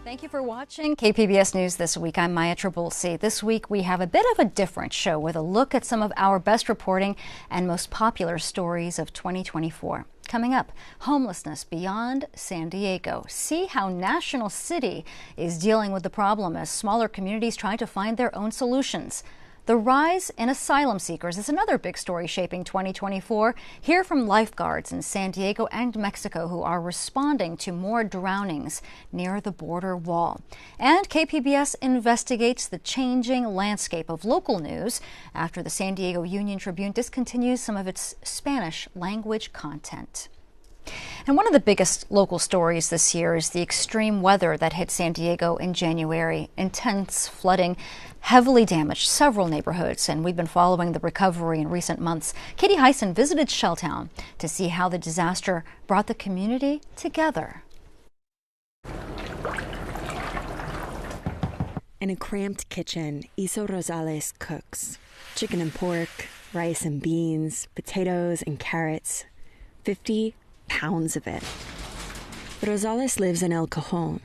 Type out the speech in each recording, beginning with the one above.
Thank you for watching KPBS News This Week. I'm Maya Trabulsi. This week we have a bit of a different show with a look at some of our best reporting and most popular stories of 2024. Coming up, homelessness beyond San Diego. See how National City is dealing with the problem as smaller communities try to find their own solutions. The rise in asylum seekers is another big story shaping 2024. Hear from lifeguards in San Diego and Mexico who are responding to more drownings near the border wall. And KPBS investigates the changing landscape of local news after the San Diego Union-Tribune discontinues some of its Spanish language content. And one of the biggest local stories this year is the extreme weather that hit San Diego in January. Intense flooding heavily damaged several neighborhoods, and we've been following the recovery in recent months. Katie Hyson visited Shelltown to see how the disaster brought the community together. In a cramped kitchen, Iso Rosales cooks. Chicken and pork, rice and beans, potatoes and carrots. 50 pounds of it. Rosales lives in El Cajon.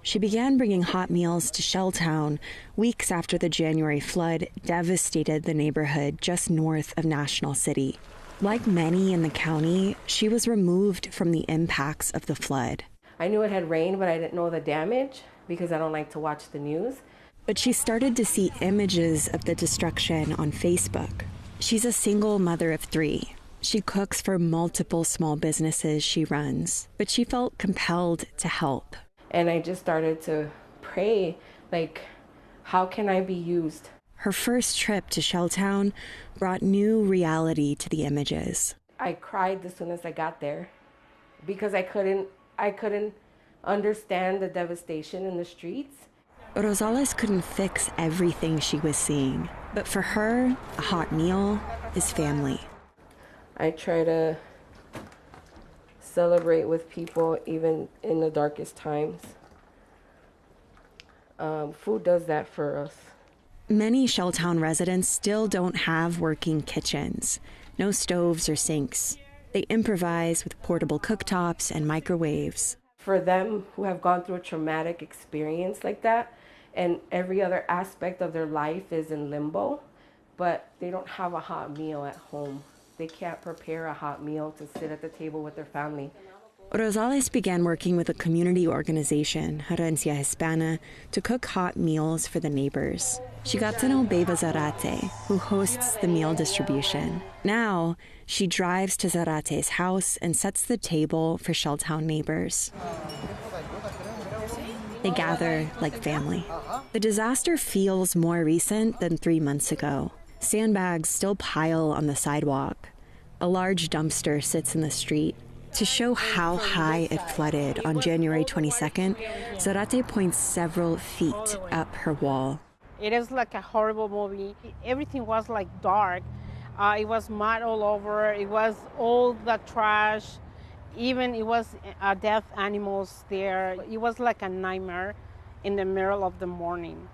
She began bringing hot meals to Shelltown weeks after the January flood devastated the neighborhood just north of National City. Like many in the county, she was removed from the impacts of the flood. I knew it had rained, but I didn't know the damage because I don't like to watch the news. But she started to see images of the destruction on Facebook. She's a single mother of 3. She cooks for multiple small businesses she runs, but she felt compelled to help. And I just started to pray, like, how can I be used? Her first trip to Shelltown brought new reality to the images. I cried as soon as I got there because I couldn't understand the devastation in the streets. Rosales couldn't fix everything she was seeing, but for her, a hot meal is family. I try to celebrate with people even in the darkest times. Food does that for us. Many Shelltown residents still don't have working kitchens, no stoves or sinks. They improvise with portable cooktops and microwaves. For them who have gone through a traumatic experience like that, and every other aspect of their life is in limbo, but they don't have a hot meal at home. They can't prepare a hot meal to sit at the table with their family. Rosales began working with a community organization, Herencia Hispana, to cook hot meals for the neighbors. She got to know Beba Zarate, who hosts the meal distribution. Now, she drives to Zarate's house and sets the table for Shelltown neighbors. They gather like family. The disaster feels more recent than 3 months ago. Sandbags still pile on the sidewalk. A large dumpster sits in the street. To show how high it flooded on January 22nd, Zarate points several feet up her wall. It is like a horrible movie. Everything was like dark. It was mud all over. It was all the trash. Even it was dead animals there. It was like a nightmare in the middle of the morning.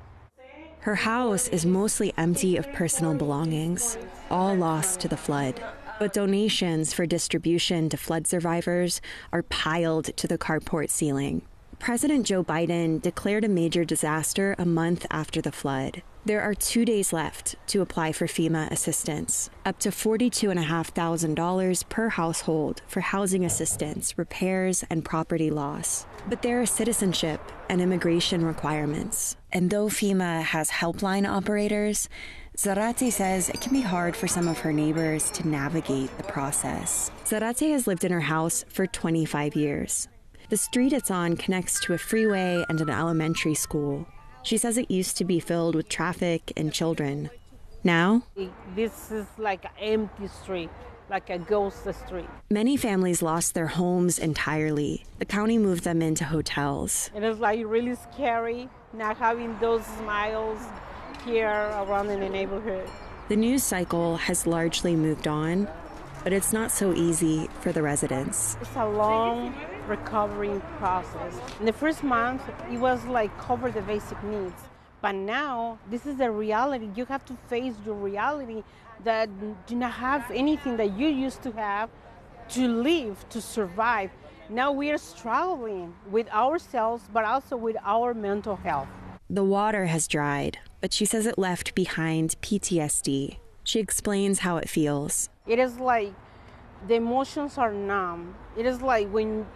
Her house is mostly empty of personal belongings, all lost to the flood. But donations for distribution to flood survivors are piled to the carport ceiling. President Joe Biden declared a major disaster a month after the flood. There are 2 days left to apply for FEMA assistance, up to $42,500 per household for housing assistance, repairs, and property loss. But there are citizenship and immigration requirements. And though FEMA has helpline operators, Zarate says it can be hard for some of her neighbors to navigate the process. Zarate has lived in her house for 25 years. The street it's on connects to a freeway and an elementary school. She says it used to be filled with traffic and children. Now, this is like an empty street, like a ghost street. Many families lost their homes entirely. The county moved them into hotels. It is like really scary not having those smiles here around in the neighborhood. The news cycle has largely moved on, but it's not so easy for the residents. It's a long recovery process. In the first month, it was like cover the basic needs. But now, this is the reality. You have to face the reality that do not have anything that you used to have to live, to survive. Now we are struggling with ourselves, but also with our mental health. The water has dried, but she says it left behind PTSD. She explains how it feels. It is like the emotions are numb. It is like when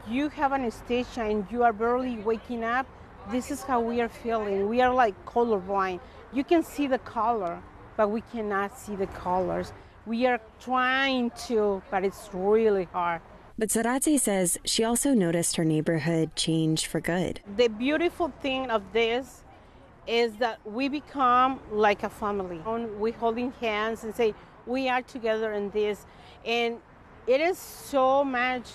you have anesthesia and you are barely waking up, this is how we are feeling. We are like colorblind. You can see the color, but we cannot see the colors. We are trying to, but it's really hard. But Zarate says she also noticed her neighborhood change for good. The beautiful thing of this is that we become like a family. We holding hands and say, we are together in this. And it is so much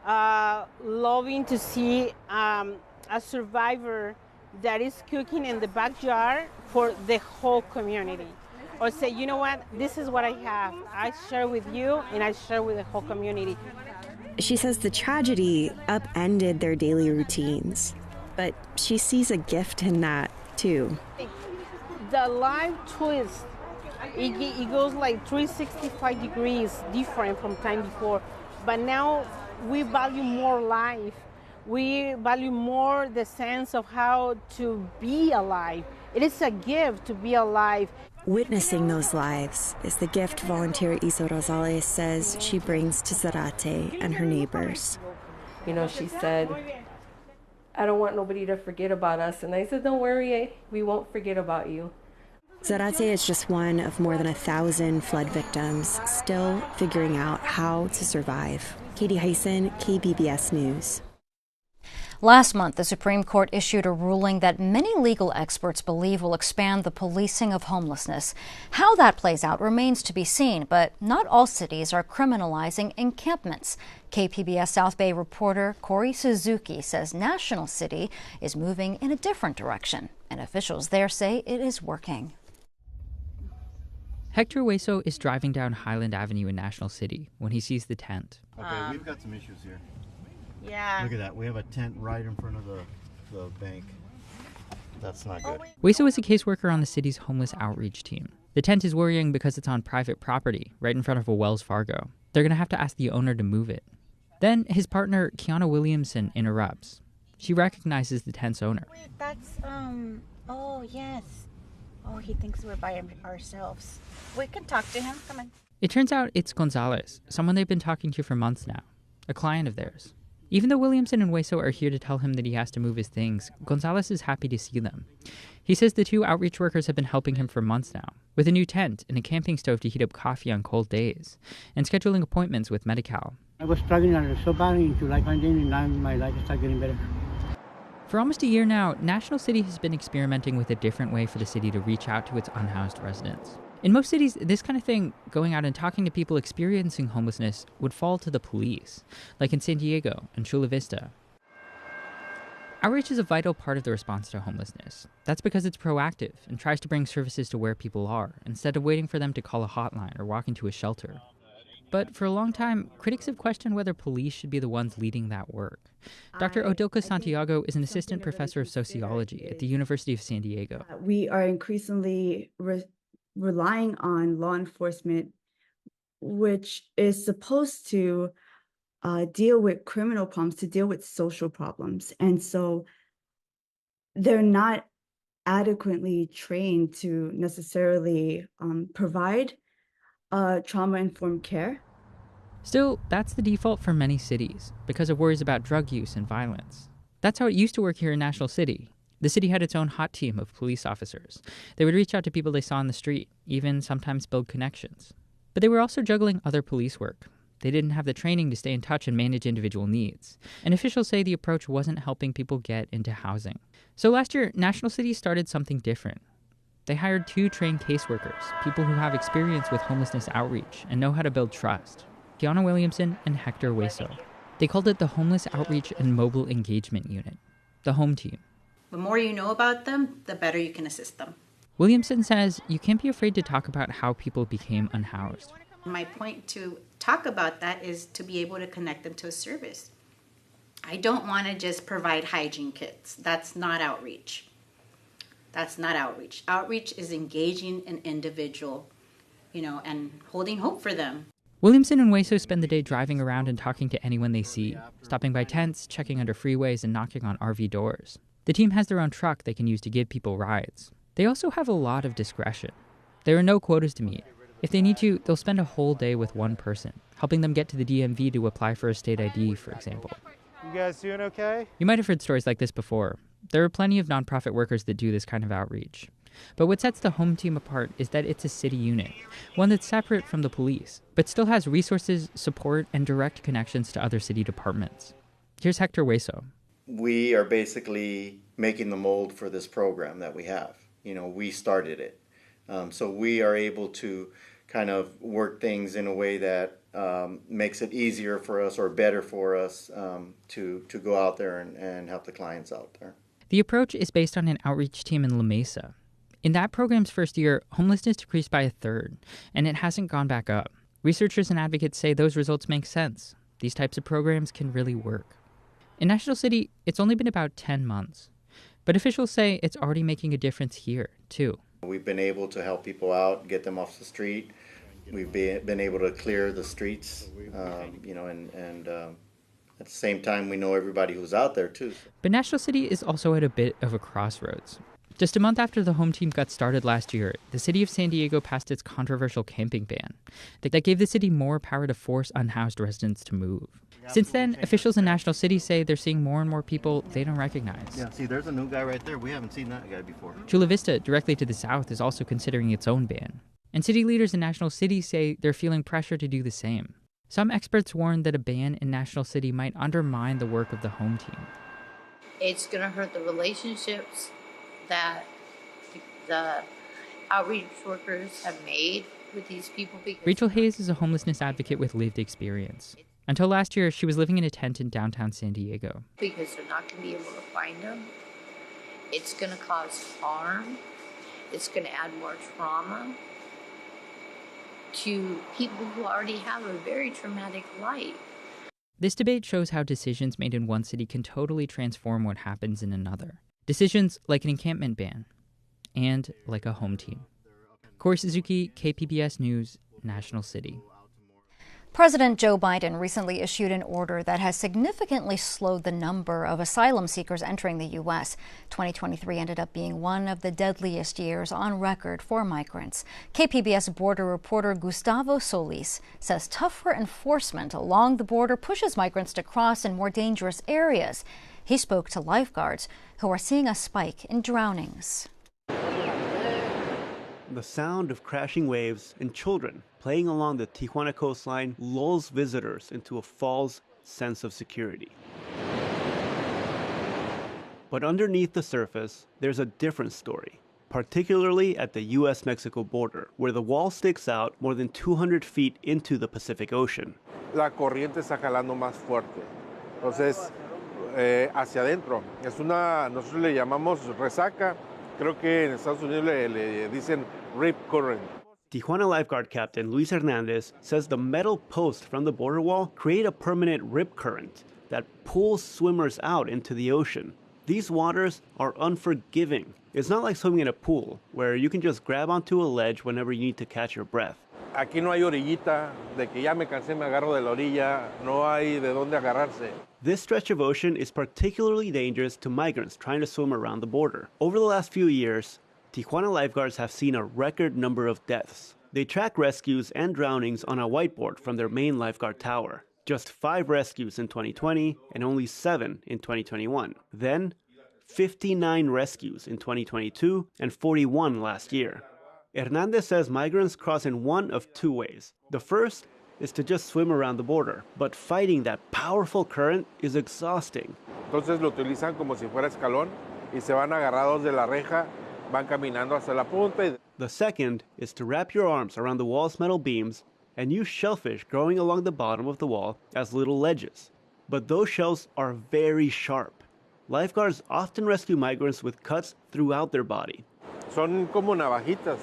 loving to see a survivor that is cooking in the backyard for the whole community. Or say, you know what, this is what I have. I share with you and I share with the whole community. She says the tragedy upended their daily routines, but she sees a gift in that, too. The life twist, it goes like 365 degrees different from time before, but now we value more life. We value more the sense of how to be alive. It is a gift to be alive. Witnessing those lives is the gift volunteer Isa Rosales says she brings to Zarate and her neighbors. You know, she said, I don't want nobody to forget about us. And I said, don't worry, we won't forget about you. Zarate is just one of more than 1,000 flood victims still figuring out how to survive. Katie Hyson, KPBS News. Last month, the Supreme Court issued a ruling that many legal experts believe will expand the policing of homelessness. How that plays out remains to be seen, but not all cities are criminalizing encampments. KPBS South Bay reporter Corey Suzuki says National City is moving in a different direction, and officials there say it is working. Hector Hueso is driving down Highland Avenue in National City when he sees the tent. Okay, we've got some issues here. Yeah. Look at that. We have a tent right in front of the bank. That's not good. Hueso is a caseworker on the city's homeless outreach team. The tent is worrying because it's on private property, right in front of a Wells Fargo. They're going to have to ask the owner to move it. Then his partner, Kiana Williamson, interrupts. She recognizes the tent's owner. Wait, that's, oh, yes. Oh, he thinks we're by ourselves. We can talk to him. Come on. It turns out it's Gonzalez, someone they've been talking to for months now, a client of theirs. Even though Williamson and Hueso are here to tell him that he has to move his things, Gonzalez is happy to see them. He says the two outreach workers have been helping him for months now, with a new tent and a camping stove to heat up coffee on cold days, and scheduling appointments with Medi-Cal. I was struggling so bad in July, and now my life started getting better. For almost a year now, National City has been experimenting with a different way for the city to reach out to its unhoused residents. In most cities, this kind of thing, going out and talking to people experiencing homelessness, would fall to the police, like in San Diego and Chula Vista. Outreach is a vital part of the response to homelessness. That's because it's proactive and tries to bring services to where people are, instead of waiting for them to call a hotline or walk into a shelter. But for a long time, critics have questioned whether police should be the ones leading that work. Dr. Odilka Santiago is an assistant professor of sociology at the University of San Diego. We are increasingly relying on law enforcement, which is supposed to deal with criminal problems, to deal with social problems. And so they're not adequately trained to necessarily provide trauma-informed care. Still, that's the default for many cities because of worries about drug use and violence. That's how it used to work here in National City. The city had its own hot team of police officers. They would reach out to people they saw on the street, even sometimes build connections. But they were also juggling other police work. They didn't have the training to stay in touch and manage individual needs. And officials say the approach wasn't helping people get into housing. So last year, National City started something different. They hired 2 trained caseworkers, people who have experience with homelessness outreach and know how to build trust, Kiana Williamson and Hector Hueso. They called it the Homeless Outreach and Mobile Engagement Unit, the HOME team. The more you know about them, the better you can assist them. Williamson says you can't be afraid to talk about how people became unhoused. My point to talk about that is to be able to connect them to a service. I don't want to just provide hygiene kits. That's not outreach. That's not outreach. Outreach is engaging an individual, and holding hope for them. Williamson and Hueso spend the day driving around and talking to anyone they see, stopping by tents, checking under freeways, and knocking on RV doors. The team has their own truck they can use to give people rides. They also have a lot of discretion. There are no quotas to meet. If they need to, they'll spend a whole day with one person, helping them get to the DMV to apply for a state ID, for example. You guys doing okay? You might have heard stories like this before. There are plenty of nonprofit workers that do this kind of outreach. But what sets the home team apart is that it's a city unit, one that's separate from the police, but still has resources, support, and direct connections to other city departments. Here's Hector Hueso. We are basically making the mold for this program that we have. We started it. So we are able to kind of work things in a way that makes it easier for us or better for us to go out there and help the clients out there. The approach is based on an outreach team in La Mesa. In that program's first year, homelessness decreased by 1/3, and it hasn't gone back up. Researchers and advocates say those results make sense. These types of programs can really work. In National City, it's only been about 10 months. But officials say it's already making a difference here, too. We've been able to help people out, get them off the street. We've been able to clear the streets, and at the same time, we know everybody who's out there, too. But National City is also at a bit of a crossroads. Just a month after the home team got started last year, the city of San Diego passed its controversial camping ban that gave the city more power to force unhoused residents to move. Since then, officials in National City say they're seeing more and more people they don't recognize. Yeah, see, there's a new guy right there. We haven't seen that guy before. Chula Vista, directly to the south, is also considering its own ban. And city leaders in National City say they're feeling pressure to do the same. Some experts warn that a ban in National City might undermine the work of the home team. It's going to hurt the relationships that the outreach workers have made with these people. Rachel Hayes is a homelessness advocate with lived experience. Until last year, she was living in a tent in downtown San Diego. Because they're not going to be able to find them. It's going to cause harm. It's going to add more trauma to people who already have a very traumatic life. This debate shows how decisions made in one city can totally transform what happens in another. Decisions like an encampment ban and like a home team. Corey Suzuki, KPBS News, National City. President Joe Biden recently issued an order that has significantly slowed the number of asylum seekers entering the U.S. 2023 ended up being one of the deadliest years on record for migrants. KPBS border reporter Gustavo Solis says tougher enforcement along the border pushes migrants to cross in more dangerous areas. He spoke to lifeguards who are seeing a spike in drownings. The sound of crashing waves and children playing along the Tijuana coastline lulls visitors into a false sense of security. But underneath the surface, there's a different story, particularly at the U.S.-Mexico border, where the wall sticks out more than 200 feet into the Pacific Ocean. La corriente está jalando más fuerte. Entonces, hacia adentro. Nosotros le llamamos resaca. Creo que en Estados Unidos le dicen rip current. Tijuana lifeguard captain Luis Hernandez says the metal posts from the border wall create a permanent rip current that pulls swimmers out into the ocean. These waters are unforgiving. It's not like swimming in a pool, where you can just grab onto a ledge whenever you need to catch your breath. Aquí no hay orillita, de que ya me cansé, me agarro de la orilla, no hay de dónde agarrarse. This stretch of ocean is particularly dangerous to migrants trying to swim around the border. Over the last few years, Tijuana lifeguards have seen a record number of deaths. They track rescues and drownings on a whiteboard from their main lifeguard tower. Just 5 rescues in 2020 and only 7 in 2021. Then, 59 rescues in 2022 and 41 last year. Hernandez says migrants cross in one of 2 ways. The first is to just swim around the border, but fighting that powerful current is exhausting. Entonces lo utilizan como si fuera escalón y se van agarrados de la reja, van caminando hasta la punta. The second is to wrap your arms around the wall's metal beams and use shellfish growing along the bottom of the wall as little ledges. But those shells are very sharp. Lifeguards often rescue migrants with cuts throughout their body. Son como navajitas.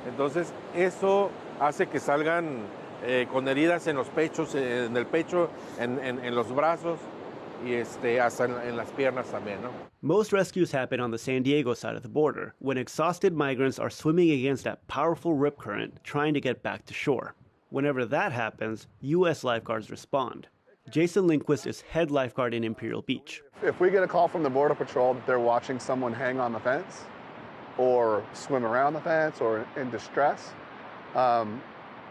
Entonces eso hace que salgan con heridas en los pechos, en el pecho, en los brazos y hasta en las piernas también, ¿no? Most rescues happen on the San Diego side of the border, when exhausted migrants are swimming against that powerful rip current trying to get back to shore. Whenever that happens, U.S. lifeguards respond. Jason Lindquist is head lifeguard in Imperial Beach. If we get a call from the Border Patrol that they're watching someone hang on the fence or swim around the fence or in distress,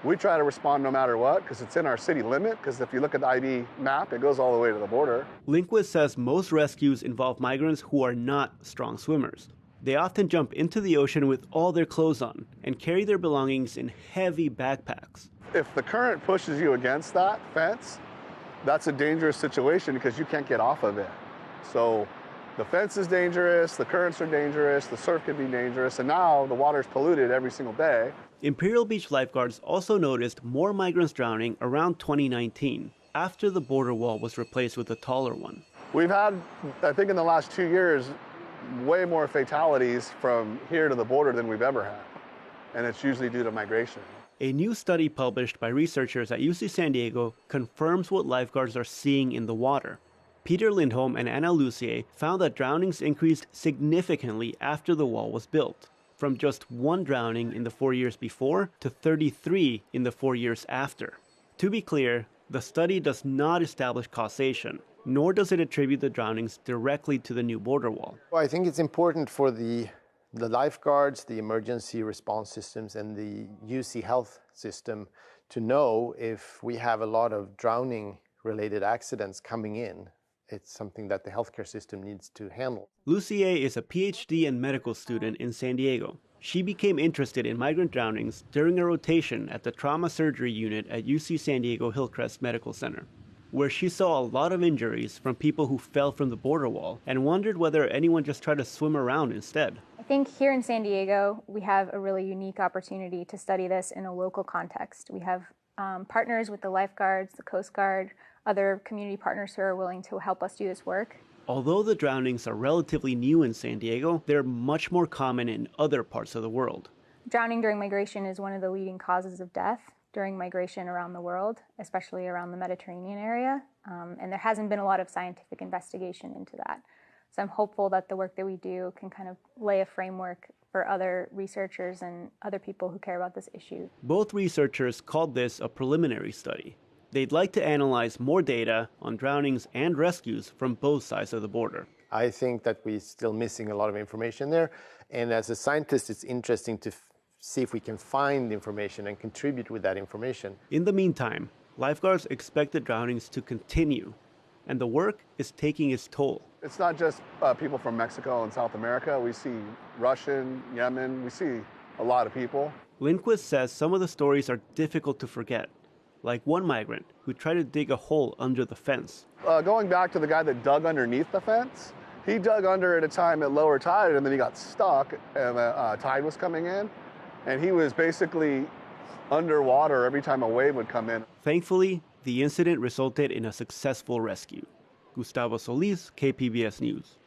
we try to respond no matter what because it's in our city limit, because if you look at the ID map, it goes all the way to the border. Lindquist says most rescues involve migrants who are not strong swimmers. They often jump into the ocean with all their clothes on and carry their belongings in heavy backpacks. If the current pushes you against that fence, that's a dangerous situation because you can't get off of it. So the fence is dangerous, the currents are dangerous, the surf can be dangerous, and now the water's polluted every single day. Imperial Beach lifeguards also noticed more migrants drowning around 2019, after the border wall was replaced with a taller one. We've had, I think in the last 2 years, way more fatalities from here to the border than we've ever had, and it's usually due to migration. A new study published by researchers at UC San Diego confirms what lifeguards are seeing in the water. Peter Lindholm and Anna Lucier found that drownings increased significantly after the wall was built, from just 1 drowning in the 4 years before to 33 in the 4 years after. To be clear, the study does not establish causation, nor does it attribute the drownings directly to the new border wall. Well, I think it's important for the lifeguards, the emergency response systems, and the UC health system to know if we have a lot of drowning-related accidents coming in. It's something that the healthcare system needs to handle. Lucier is a PhD and medical student in San Diego. She became interested in migrant drownings during a rotation at the trauma surgery unit at UC San Diego Hillcrest Medical Center, where she saw a lot of injuries from people who fell from the border wall and wondered whether anyone just tried to swim around instead. I think here in San Diego, we have a really unique opportunity to study this in a local context. We have partners with the lifeguards, the Coast Guard, other community partners who are willing to help us do this work. Although the drownings are relatively new in San Diego, they're much more common in other parts of the world. Drowning during migration is one of the leading causes of death during migration around the world, especially around the Mediterranean area, and there hasn't been a lot of scientific investigation into that. So I'm hopeful that the work that we do can kind of lay a framework for other researchers and other people who care about this issue. Both researchers called this a preliminary study. They'd like to analyze more data on drownings and rescues from both sides of the border. I think that we're still missing a lot of information there, and as a scientist, it's interesting to see if we can find information and contribute with that information. In the meantime, lifeguards expect the drownings to continue, and the work is taking its toll. It's not just people from Mexico and South America. We see Russian, Yemen, we see a lot of people. Lindquist says some of the stories are difficult to forget, like one migrant who tried to dig a hole under the fence. Going back to the guy that dug underneath the fence, he dug under at a time at lower tide, and then he got stuck, and the tide was coming in, and he was basically underwater every time a wave would come in. Thankfully, the incident resulted in a successful rescue. Gustavo Solis, KPBS News.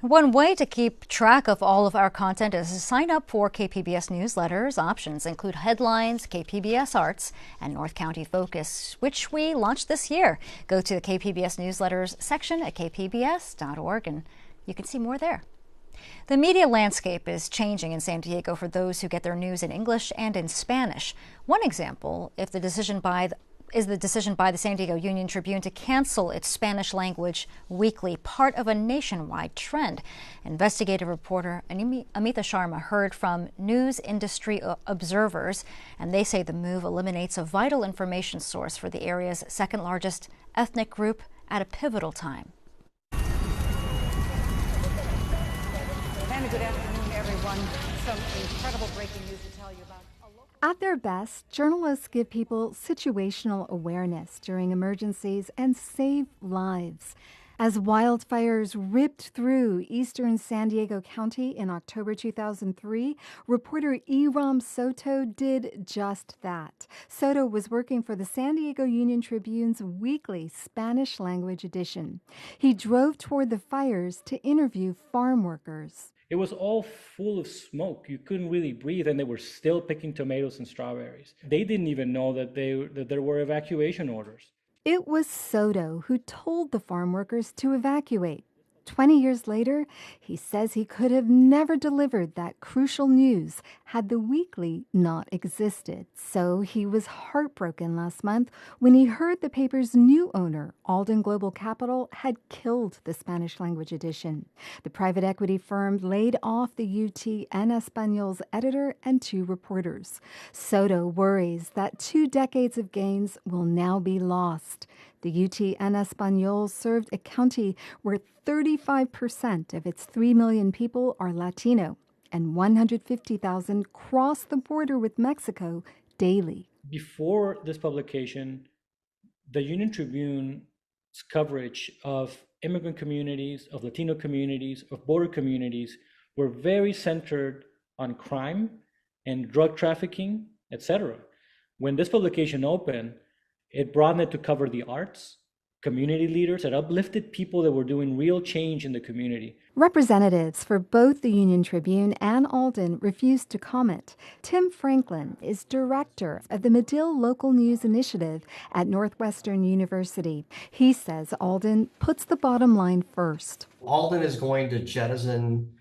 One way to keep track of all of our content is to sign up for KPBS newsletters. Options include Headlines, KPBS Arts, and North County Focus, which we launched this year. Go to the KPBS newsletters section at kpbs.org and you can see more there. The media landscape is changing in San Diego for those who get their news in English and in Spanish. One example is the decision by the San Diego Union-Tribune to cancel its Spanish language weekly, part of a nationwide trend. Investigative reporter Amita Sharma heard from news industry observers, and they say the move eliminates a vital information source for the area's second largest ethnic group at a pivotal time. And good afternoon, everyone. Some incredible breaking news to tell you about. At their best, journalists give people situational awareness during emergencies and save lives. As wildfires ripped through eastern San Diego County in October 2003, reporter Iram Soto did just that. Soto was working for the San Diego Union-Tribune's weekly Spanish language edition. He drove toward the fires to interview farm workers. It was all full of smoke. You couldn't really breathe, and they were still picking tomatoes and strawberries. They didn't even know that there were evacuation orders. It was Soto who told the farm workers to evacuate. 20 years later, he says he could have never delivered that crucial news had the weekly not existed. So he was heartbroken last month when he heard the paper's new owner, Alden Global Capital, had killed the Spanish language edition. The private equity firm laid off the UT en Español's editor and 2 reporters. Soto worries that 2 decades of gains will now be lost. The UT en Español served a county where 35% of its 3 million people are Latino, and 150,000 cross the border with Mexico daily. Before this publication, the Union-Tribune's coverage of immigrant communities, of Latino communities, of border communities were very centered on crime and drug trafficking, etc. When this publication opened, it broadened it to cover the arts, community leaders, it uplifted people that were doing real change in the community. Representatives for both the Union-Tribune and Alden refused to comment. Tim Franklin is director of the Medill Local News Initiative at Northwestern University. He says Alden puts the bottom line first. Alden is going to jettison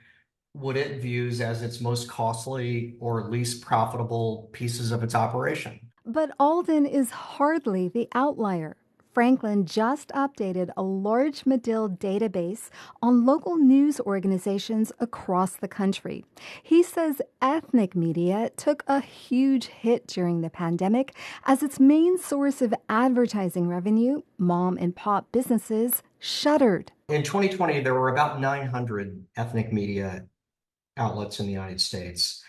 what it views as its most costly or least profitable pieces of its operation. But Alden is hardly the outlier. Franklin just updated a large Medill database on local news organizations across the country. He says ethnic media took a huge hit during the pandemic as its main source of advertising revenue, mom and pop businesses, shuttered. In 2020, there were about 900 ethnic media outlets in the United States.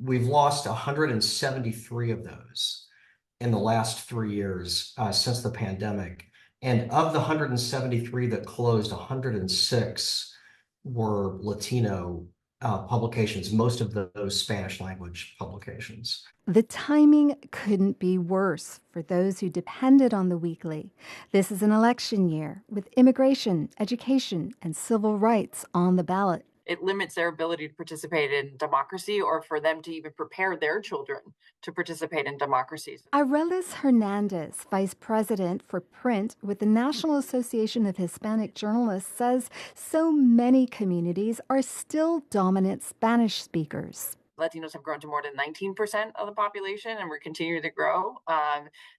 We've lost 173 of those in the last 3 years since the pandemic. And of the 173 that closed, 106 were Latino publications, most of those Spanish language publications. The timing couldn't be worse for those who depended on the weekly. This is an election year with immigration, education, and civil rights on the ballot. It limits their ability to participate in democracy or for them to even prepare their children to participate in democracies. Arelis Hernandez, vice president for print with the National Association of Hispanic Journalists, says so many communities are still dominant Spanish speakers. Latinos have grown to more than 19% of the population, and we're continuing to grow.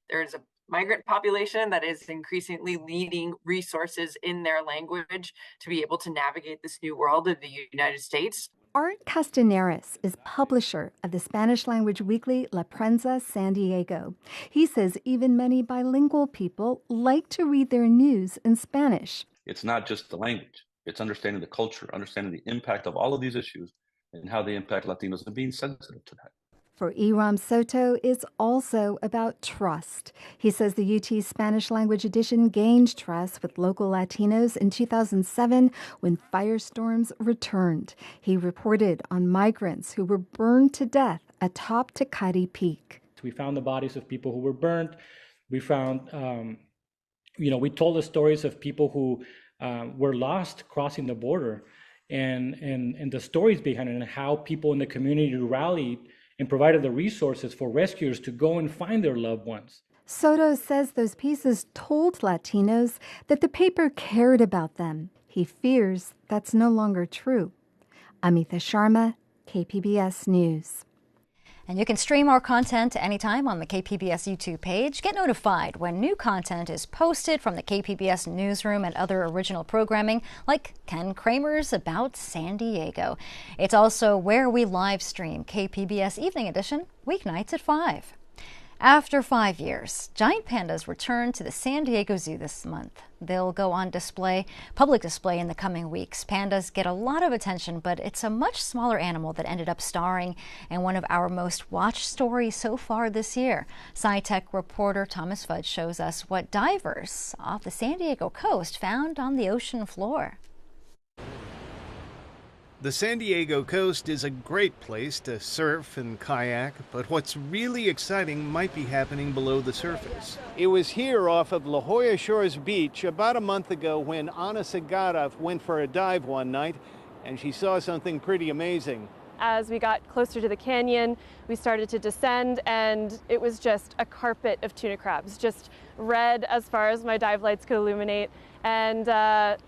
There's a migrant population that is increasingly needing resources in their language to be able to navigate this new world of the United States. Art Castaneras is publisher of the Spanish language weekly La Prensa San Diego. He says even many bilingual people like to read their news in Spanish. It's not just the language, it's understanding the culture, understanding the impact of all of these issues and how they impact Latinos and being sensitive to that. For Iram Soto, it's also about trust. He says the UT Spanish language edition gained trust with local Latinos in 2007 when firestorms returned. He reported on migrants who were burned to death atop Tecate Peak. We found the bodies of people who were burned. We found, we told the stories of people who were lost crossing the border and the stories behind it and how people in the community rallied and provided the resources for rescuers to go and find their loved ones. Soto says those pieces told Latinos that the paper cared about them. He fears that's no longer true. Amita Sharma, KPBS News. And you can stream our content anytime on the KPBS YouTube page. Get notified when new content is posted from the KPBS newsroom and other original programming like Ken Kramer's About San Diego. It's also where we live stream KPBS Evening Edition weeknights at 5. After 5 years, giant pandas return to the San Diego Zoo this month. They'll go on public display in the coming weeks. Pandas get a lot of attention, but it's a much smaller animal that ended up starring in one of our most watched stories so far this year. SciTech reporter Thomas Fudge shows us what divers off the San Diego coast found on the ocean floor. The San Diego coast is a great place to surf and kayak, but what's really exciting might be happening below the surface. It was here off of La Jolla Shores Beach about a month ago when Ana Segarra went for a dive one night, and she saw something pretty amazing. As we got closer to the canyon, we started to descend, and it was just a carpet of tuna crabs, just red as far as my dive lights could illuminate. And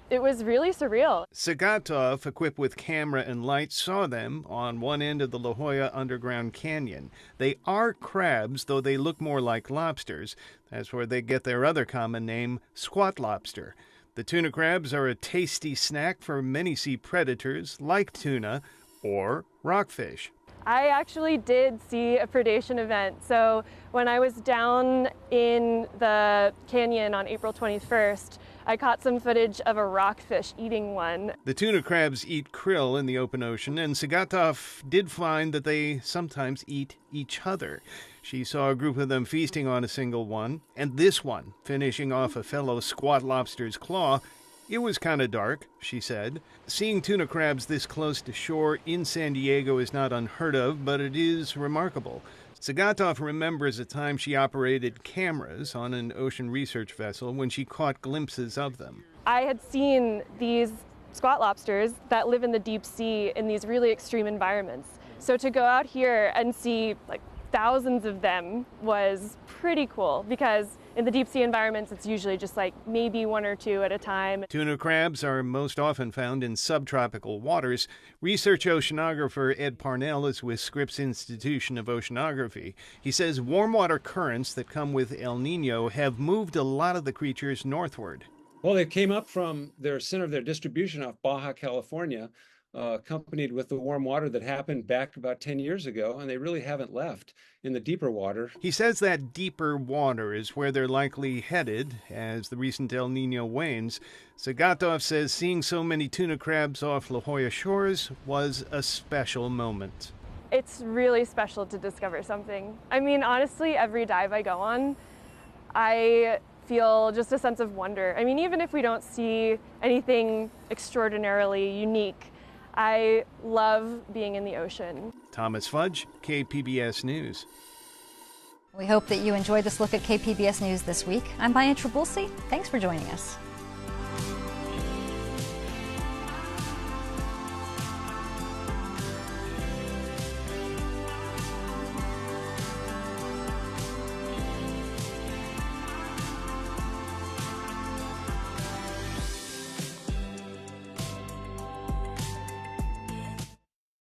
it was really surreal. Sagatov, equipped with camera and lights, saw them on one end of the La Jolla Underground Canyon. They are crabs, though they look more like lobsters. That's where they get their other common name, squat lobster. The tuna crabs are a tasty snack for many sea predators like tuna or rockfish. I actually did see a predation event. So when I was down in the canyon on April 21st, I caught some footage of a rockfish eating one. The tuna crabs eat krill in the open ocean, and Sagatov did find that they sometimes eat each other. She saw a group of them feasting on a single one, and this one finishing off a fellow squat lobster's claw. It was kind of dark, she said. Seeing tuna crabs this close to shore in San Diego is not unheard of, but it is remarkable. Sagatov remembers a time she operated cameras on an ocean research vessel when she caught glimpses of them. I had seen these squat lobsters that live in the deep sea in these really extreme environments. So to go out here and see like thousands of them was pretty cool, because in the deep sea environments, it's usually just like maybe one or two at a time. Tuna crabs are most often found in subtropical waters. Research oceanographer Ed Parnell is with Scripps Institution of Oceanography. He says warm water currents that come with El Nino have moved a lot of the creatures northward. Well, they came up from their center of their distribution off Baja California, accompanied with the warm water that happened back about 10 years ago, and they really haven't left in the deeper water. He says that deeper water is where they're likely headed as the recent El Nino wanes. Sagatov says seeing so many tuna crabs off La Jolla shores was a special moment. It's really special to discover something. I mean, honestly, every dive I go on, I feel just a sense of wonder. I mean, even if we don't see anything extraordinarily unique, I love being in the ocean. Thomas Fudge, KPBS News. We hope that you enjoyed this look at KPBS News this week. I'm Maya Trabulsi. Thanks for joining us.